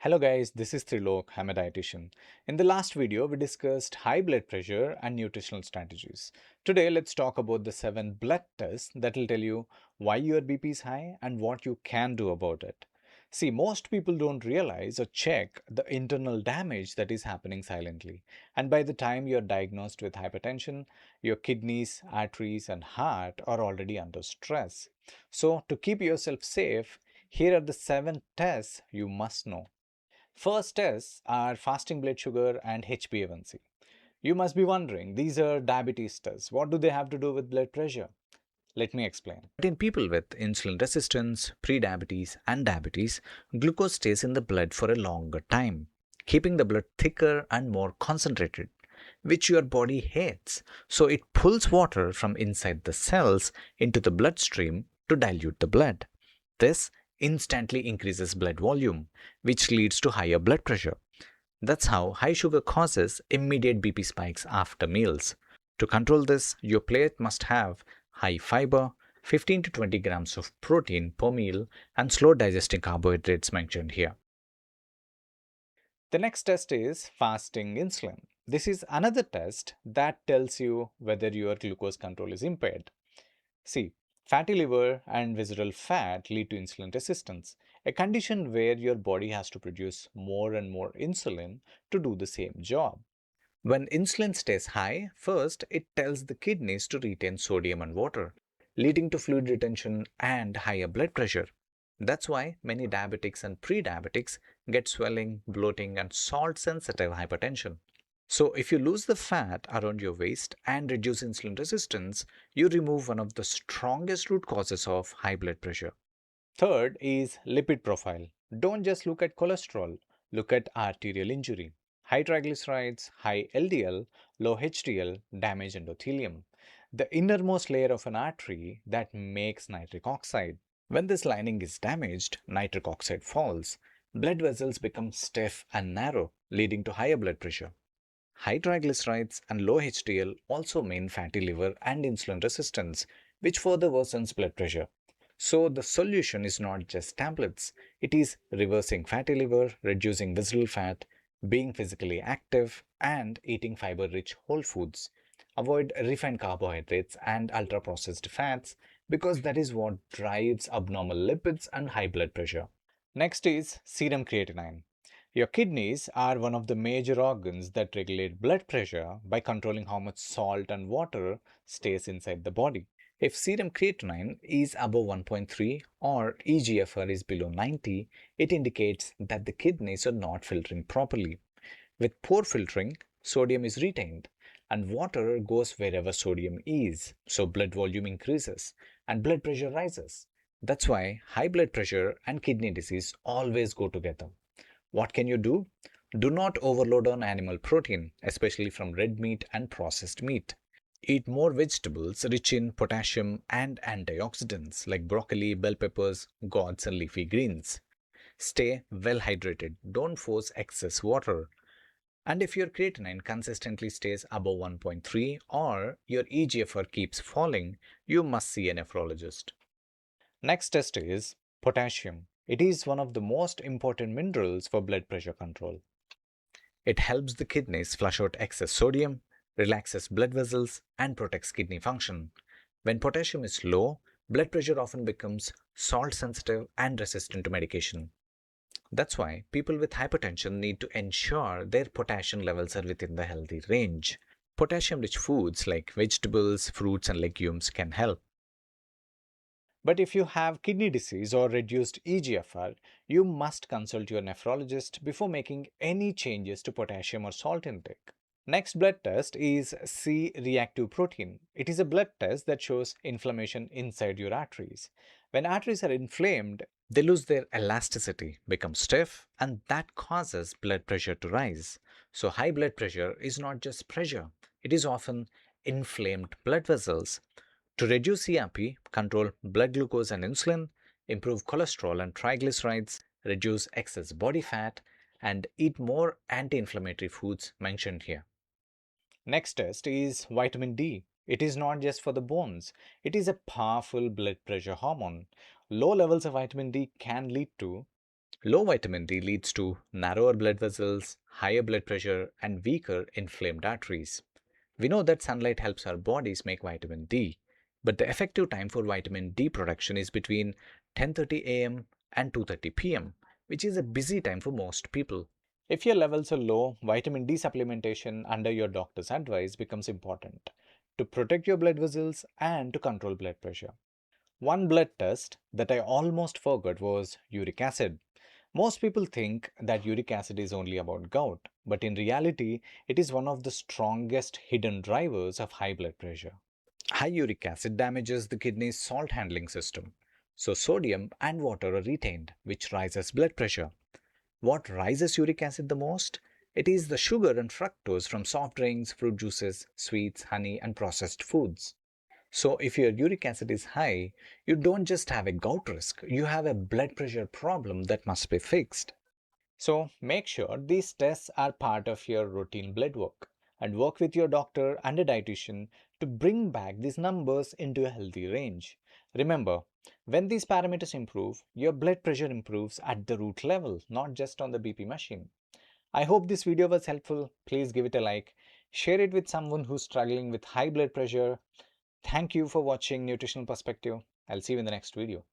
Hello guys, this is Trilok, I'm a dietitian. In the last video, we discussed high blood pressure and nutritional strategies. Today, let's talk about the 7 blood tests that will tell you why your BP is high and what you can do about it. See, most people don't realize or check the internal damage that is happening silently. And by the time you're diagnosed with hypertension, your kidneys, arteries, and heart are already under stress. So, to keep yourself safe, here are the 7 tests you must know. First tests are fasting blood sugar and HbA1c. You must be wondering, these are diabetes tests. What do they have to do with blood pressure? Let me explain. But in people with insulin resistance, prediabetes, and diabetes, glucose stays in the blood for a longer time, keeping the blood thicker and more concentrated, which your body hates. So it pulls water from inside the cells into the bloodstream to dilute the blood. This instantly increases blood volume, which leads to higher blood pressure. That's how high sugar causes immediate BP spikes after meals. To control this, your plate must have high fiber, 15 to 20 grams of protein per meal, and slow digesting carbohydrates mentioned here. The next test is fasting insulin. This is another test that tells you whether your glucose control is impaired. See, fatty liver and visceral fat lead to insulin resistance, a condition where your body has to produce more and more insulin to do the same job. When insulin stays high, first it tells the kidneys to retain sodium and water, leading to fluid retention and higher blood pressure. That's why many diabetics and pre-diabetics get swelling, bloating, and salt-sensitive hypertension. So if you lose the fat around your waist and reduce insulin resistance, you remove one of the strongest root causes of high blood pressure. Third is lipid profile. Don't just look at cholesterol, look at arterial injury. High triglycerides, high LDL, low HDL damage endothelium, the innermost layer of an artery that makes nitric oxide. When this lining is damaged, nitric oxide falls. Blood vessels become stiff and narrow, leading to higher blood pressure. High triglycerides and low HDL also mean fatty liver and insulin resistance, which further worsens blood pressure. So the solution is not just tablets, it is reversing fatty liver, reducing visceral fat, being physically active, and eating fiber-rich whole foods. Avoid refined carbohydrates and ultra-processed fats because that is what drives abnormal lipids and high blood pressure. Next is serum creatinine. Your kidneys are one of the major organs that regulate blood pressure by controlling how much salt and water stays inside the body. If serum creatinine is above 1.3 or eGFR is below 90, it indicates that the kidneys are not filtering properly. With poor filtering, sodium is retained and water goes wherever sodium is, so blood volume increases and blood pressure rises. That's why high blood pressure and kidney disease always go together. What can you do? Do not overload on animal protein, especially from red meat and processed meat. Eat more vegetables rich in potassium and antioxidants like broccoli, bell peppers, gourds, and leafy greens. Stay well hydrated. Don't force excess water. And if your creatinine consistently stays above 1.3 or your eGFR keeps falling, you must see a nephrologist. Next test is potassium. It is one of the most important minerals for blood pressure control. It helps the kidneys flush out excess sodium, relaxes blood vessels, and protects kidney function. When potassium is low, blood pressure often becomes salt sensitive and resistant to medication. That's why people with hypertension need to ensure their potassium levels are within the healthy range. Potassium rich foods like vegetables, fruits, and legumes can help. But if you have kidney disease or reduced eGFR, you must consult your nephrologist before making any changes to potassium or salt intake. Next blood test is C-reactive protein. It is a blood test that shows inflammation inside your arteries. When arteries are inflamed, they lose their elasticity, become stiff, and that causes blood pressure to rise. So high blood pressure is not just pressure, it is often inflamed blood vessels. To reduce CRP, control blood glucose and insulin, improve cholesterol and triglycerides, reduce excess body fat, and eat more anti-inflammatory foods mentioned here. Next test is vitamin D. It is not just for the bones, it is a powerful blood pressure hormone. Low levels of vitamin D can lead to Low vitamin D leads to narrower blood vessels, higher blood pressure, and weaker inflamed arteries. We know that sunlight helps our bodies make vitamin D, but the effective time for vitamin D production is between 10:30 a.m. and 2:30 p.m., which is a busy time for most people. If your levels are low, vitamin D supplementation under your doctor's advice becomes important to protect your blood vessels and to control blood pressure. One blood test that I almost forgot was uric acid. Most people think that uric acid is only about gout, but in reality, it is one of the strongest hidden drivers of high blood pressure. High uric acid damages the kidney's salt handling system, so sodium and water are retained, which rises blood pressure. What rises uric acid the most? It is the sugar and fructose from soft drinks, fruit juices, sweets, honey, and processed foods. So, if your uric acid is high, you don't just have a gout risk, you have a blood pressure problem that must be fixed. So, make sure these tests are part of your routine blood work and work with your doctor and a dietitian to bring back these numbers into a healthy range. Remember, when these parameters improve, your blood pressure improves at the root level, not just on the BP machine. I hope this video was helpful. Please give it a like, share it with someone who's struggling with high blood pressure. Thank you for watching Nutritional Perspective. I'll see you in the next video.